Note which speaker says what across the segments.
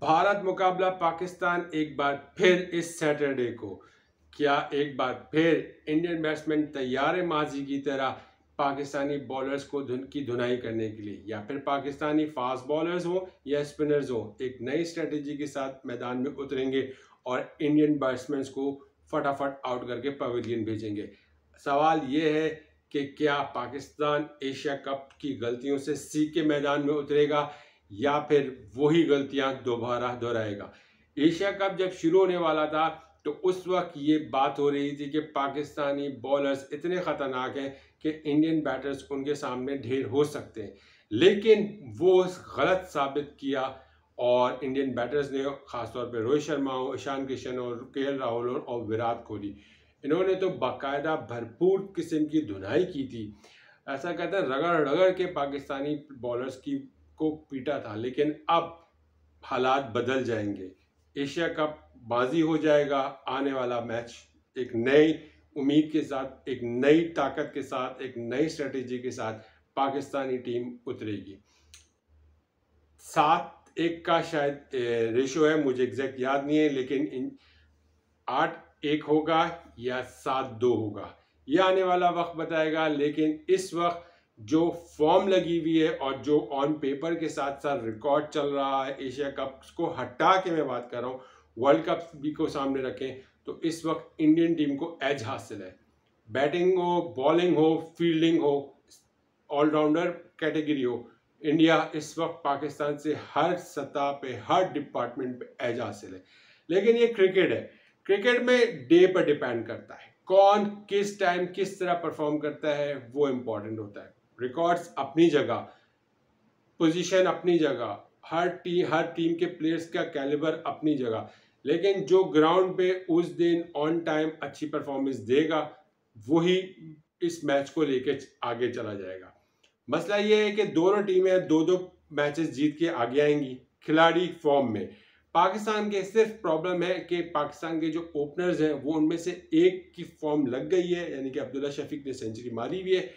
Speaker 1: भारत मुकाबला पाकिस्तान एक बार फिर इस सैटरडे को। क्या एक बार फिर इंडियन बैट्समैन तैयार है माजी की तरह पाकिस्तानी बॉलर्स को की धुनाई करने के लिए, या फिर पाकिस्तानी फास्ट बॉलर्स हो या स्पिनर्स हो एक नई स्ट्रेटेजी के साथ मैदान में उतरेंगे और इंडियन बैट्समैन को फटाफट आउट करके पवेलियन भेजेंगे। सवाल ये है कि क्या पाकिस्तान एशिया कप की गलतियों से सीख के मैदान में उतरेगा या फिर वही गलतियां दोबारा दोहराएगा। एशिया कप जब शुरू होने वाला था तो उस वक्त ये बात हो रही थी कि पाकिस्तानी बॉलर्स इतने खतरनाक हैं कि इंडियन बैटर्स उनके सामने ढेर हो सकते हैं, लेकिन वो गलत साबित किया और इंडियन बैटर्स ने, खासतौर पे रोहित शर्मा हो, ईशान किशन और KL राहुल और विराट कोहली, इन्होंने तो बाकायदा भरपूर किस्म की धुनाई की थी। ऐसा कहते हैं रगड़ रगड़ के पाकिस्तानी बॉलर्स की को पीटा था। लेकिन अब हालात बदल जाएंगे, एशिया कप बाजी हो जाएगा। आने वाला मैच एक नई उम्मीद के साथ, एक नई ताकत के साथ, एक नई स्ट्रेटेजी के साथ पाकिस्तानी टीम उतरेगी। 7-1 का शायद रेशो है, मुझे एग्जैक्ट याद नहीं है, लेकिन 8-1 होगा या 7-2 होगा, ये आने वाला वक्त बताएगा। लेकिन इस वक्त जो फॉर्म लगी हुई है और जो ऑन पेपर के साथ साथ रिकॉर्ड चल रहा है, एशिया कप को हटा के मैं बात कर रहा हूँ, वर्ल्ड कप भी को सामने रखें, तो इस वक्त इंडियन टीम को एज हासिल है। बैटिंग हो, बॉलिंग हो, फील्डिंग हो, ऑलराउंडर कैटेगरी हो, इंडिया इस वक्त पाकिस्तान से हर सतह पे, हर डिपार्टमेंट पे एज हासिल है। लेकिन ये क्रिकेट है, क्रिकेट में डे पर डिपेंड करता है, कौन किस टाइम किस तरह परफॉर्म करता है वो इम्पोर्टेंट होता है। रिकॉर्ड्स अपनी जगह, पोजीशन अपनी जगह, हर टीम के प्लेयर्स का कैलिबर अपनी जगह, लेकिन जो ग्राउंड पे उस दिन ऑन टाइम अच्छी परफॉर्मेंस देगा वही इस मैच को लेकर आगे चला जाएगा। मसला ये है कि दोनों टीमें दो दो मैचेस जीत के आगे आएंगी खिलाड़ी फॉर्म में। पाकिस्तान के सिर्फ प्रॉब्लम है कि पाकिस्तान के जो ओपनर्स हैं वो उनमें से एक की फॉर्म लग गई है, यानी कि अब्दुल्ला शफीक ने सेंचुरी मारी हुई है,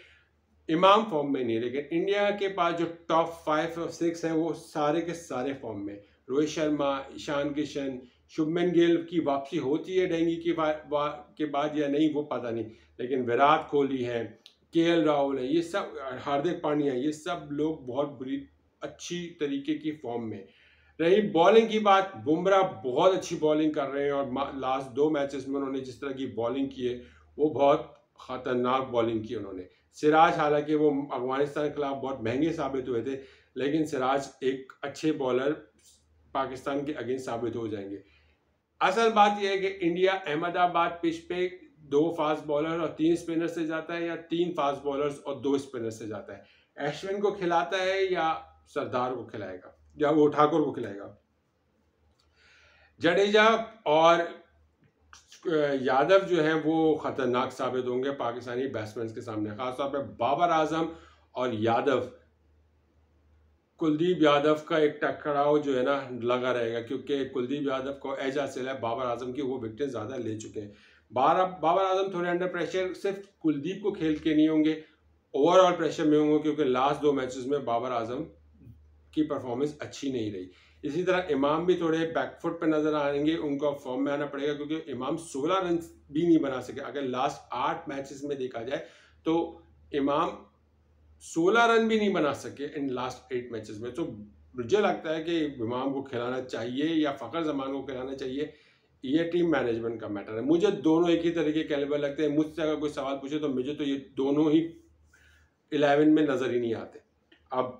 Speaker 1: इमाम फॉर्म में नहीं। लेकिन इंडिया के पास जो टॉप 5 और 6 हैं वो सारे के सारे फॉर्म में। रोहित शर्मा, ईशान किशन, शुभमन गिल की वापसी होती है डेंगी के बाद या नहीं वो पता नहीं, लेकिन विराट कोहली है, KL राहुल है, ये सब, हार्दिक पांड्या, ये सब लोग बहुत बुरी अच्छी तरीके की फॉर्म में। रही बॉलिंग की बात, बुमराह बहुत अच्छी बॉलिंग कर रहे हैं और लास्ट 2 मैचेस में उन्होंने जिस तरह की बॉलिंग की है वो बहुत खतरनाक बॉलिंग की उन्होंने। सिराज, हालांकि वो अफगानिस्तान के खिलाफ बहुत महंगे साबित हुए थे, लेकिन सिराज एक अच्छे बॉलर पाकिस्तान के अगेंस्ट साबित हो जाएंगे। असल बात यह है कि इंडिया अहमदाबाद पिच पे 2 फास्ट बॉलर और 3 स्पिनर से जाता है, या 3 फास्ट बॉलर्स और 2 स्पिनर से जाता है। अश्विन को खिलाता है या सरदार को खिलाएगा या वो ठाकुर को खिलाएगा। जडेजा और यादव जो है वो खतरनाक साबित होंगे पाकिस्तानी बैट्समैन के सामने, खासतौर पे बाबर आजम और यादव। कुलदीप यादव का एक टकराव जो है ना लगा रहेगा, क्योंकि कुलदीप यादव को एज हासिल है बाबर आजम की, वो विकेट ज़्यादा ले चुके हैं। बाबर आजम थोड़े अंडर प्रेशर सिर्फ कुलदीप को खेल के नहीं होंगे, ओवरऑल प्रेशर में होंगे, क्योंकि लास्ट 2 मैचेस में बाबर आजम की परफॉर्मेंस अच्छी नहीं रही। इसी तरह इमाम भी थोड़े बैकफुट पे नजर आएंगे, उनको फॉर्म में आना पड़ेगा, क्योंकि इमाम 16 रन भी नहीं बना सके। अगर लास्ट 8 मैचेस में देखा जाए तो इमाम 16 रन भी नहीं बना सके इन लास्ट 8 मैचेस में। तो मुझे लगता है कि इमाम को खिलाना चाहिए या फ़खर जमान को खिलाना चाहिए, ये टीम मैनेजमेंट का मैटर है। मुझे दोनों एक ही तरह के कैलिबर लगते हैं। मुझसे अगर कोई सवाल पूछे तो मुझे तो ये दोनों ही 11 में नज़र ही नहीं आते। अब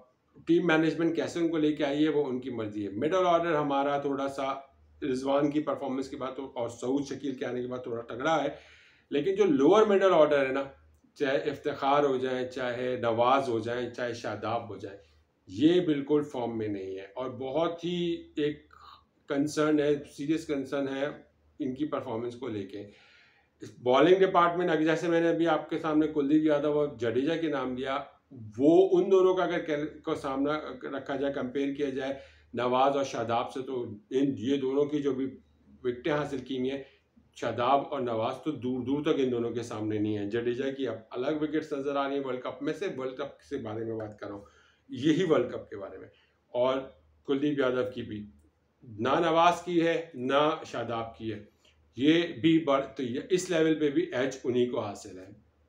Speaker 1: टीम मैनेजमेंट कैसे उनको लेके आई है वो उनकी मर्जी है। मिडल ऑर्डर हमारा थोड़ा सा रिजवान की परफॉर्मेंस के बाद और सऊद शकील के आने के बाद थोड़ा तगड़ा है, लेकिन जो लोअर मिडल ऑर्डर है ना, चाहे इफ्तिखार हो जाए, चाहे नवाज हो जाए, चाहे शादाब हो जाए, ये बिल्कुल फॉर्म में नहीं है और बहुत ही एक कंसर्न है, सीरियस कंसर्न है इनकी परफॉर्मेंस को लेके। इस बॉलिंग डिपार्टमेंट, अगर जैसे मैंने अभी आपके सामने कुलदीप यादव और जडेजा के नाम लिया, वो उन दोनों का अगर को सामना रखा जाए, कंपेयर किया जाए नवाज और शादाब से, तो ये दोनों की जो भी विकेटें हासिल की हुई हैं, शादाब और नवाज तो दूर दूर तक इन दोनों के सामने नहीं है। जडेजा की अब अलग विकेट्स नजर आ रही है वर्ल्ड कप में से, वर्ल्ड कप के बारे में बात कर रहा हूँ, यही वर्ल्ड कप के बारे में, और कुलदीप यादव की भी। ना नवाज की है ना शादाब की है। ये भी तो इस लेवल पे भी एज उन्हीं को हासिल है।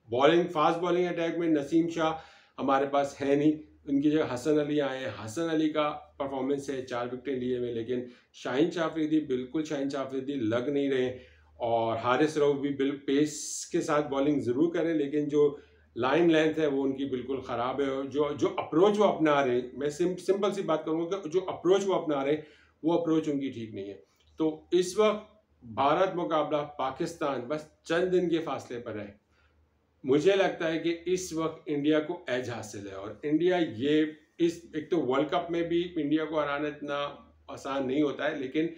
Speaker 1: बॉलिंग, फास्ट बॉलिंग अटैक में नसीम शाह हमारे पास है नहीं, उनकी जगह हसन अली आए हैं। हसन अली का परफॉर्मेंस है, 4 विकेटें लिए हुए, लेकिन शाहीन शाह अफरीदी बिल्कुल शाहीन शाह अफरीदी लग नहीं रहे। और हारिस रऊफ भी पेस के साथ बॉलिंग ज़रूर करें, लेकिन जो लाइन लेंथ है वो उनकी बिल्कुल ख़राब है। जो अप्रोच वो अपना रहे हैं, मैं सिंपल सी बात करूँगा कि जो अप्रोच वो अपना रहे हैं वो अप्रोच उनकी ठीक नहीं है। तो इस वक्त भारत मुकाबला पाकिस्तान बस चंद दिन के फासले पर है। मुझे लगता है कि इस वक्त इंडिया को एज हासिल है, और इंडिया ये एक तो वर्ल्ड कप में भी इंडिया को हराना इतना आसान नहीं होता है, लेकिन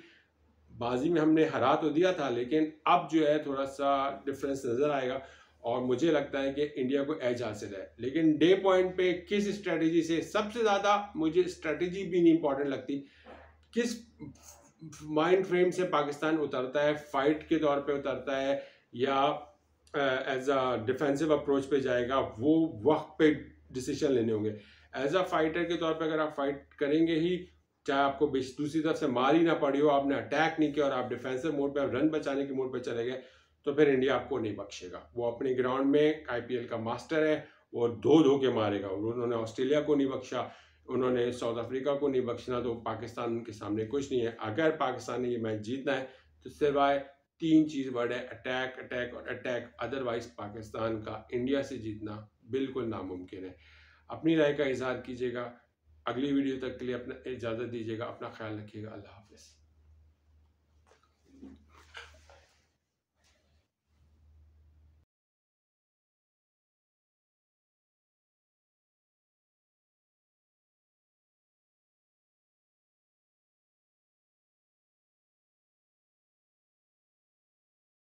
Speaker 1: बाजी में हमने हरा तो दिया था, लेकिन अब जो है थोड़ा सा डिफरेंस नज़र आएगा और मुझे लगता है कि इंडिया को एज हासिल है। लेकिन डे पॉइंट पे किस स्ट्रेटजी से, सबसे ज़्यादा मुझे स्ट्रेटजी भी नहीं इंपॉर्टेंट लगती, किस माइंड फ्रेम से पाकिस्तान उतरता है, फाइट के तौर पे उतरता है या एज अ डिफेंसिव अप्रोच पे जाएगा, वो वक्त पे डिसीजन लेने होंगे। एज अ फाइटर के तौर पे अगर आप फाइट करेंगे ही, चाहे आपको दूसरी तरफ से मार ही ना पड़ी हो, आपने अटैक नहीं किया और आप डिफेंसिव मोड पे, रन बचाने के मोड पे चले गए, तो फिर इंडिया आपको नहीं बख्शेगा। वो अपने ग्राउंड में IPL का मास्टर है, वो धो धो के मारेगा। उन्होंने ऑस्ट्रेलिया को नहीं बख्शा, उन्होंने साउथ अफ्रीका को नहीं बख्शना, तो पाकिस्तान उनके सामने कुछ नहीं है। अगर पाकिस्तान ने ये मैच जीतना है तो सिवाय 3 चीज़ वर्ड है, अटैक, अटैक और अटैक। अदरवाइज पाकिस्तान का इंडिया से जीतना बिल्कुल नामुमकिन है। अपनी राय का इजहार कीजिएगा। अगली वीडियो तक के लिए अपना इजाज़त दीजिएगा। अपना ख्याल रखिएगा। अल्लाह हाफिज़।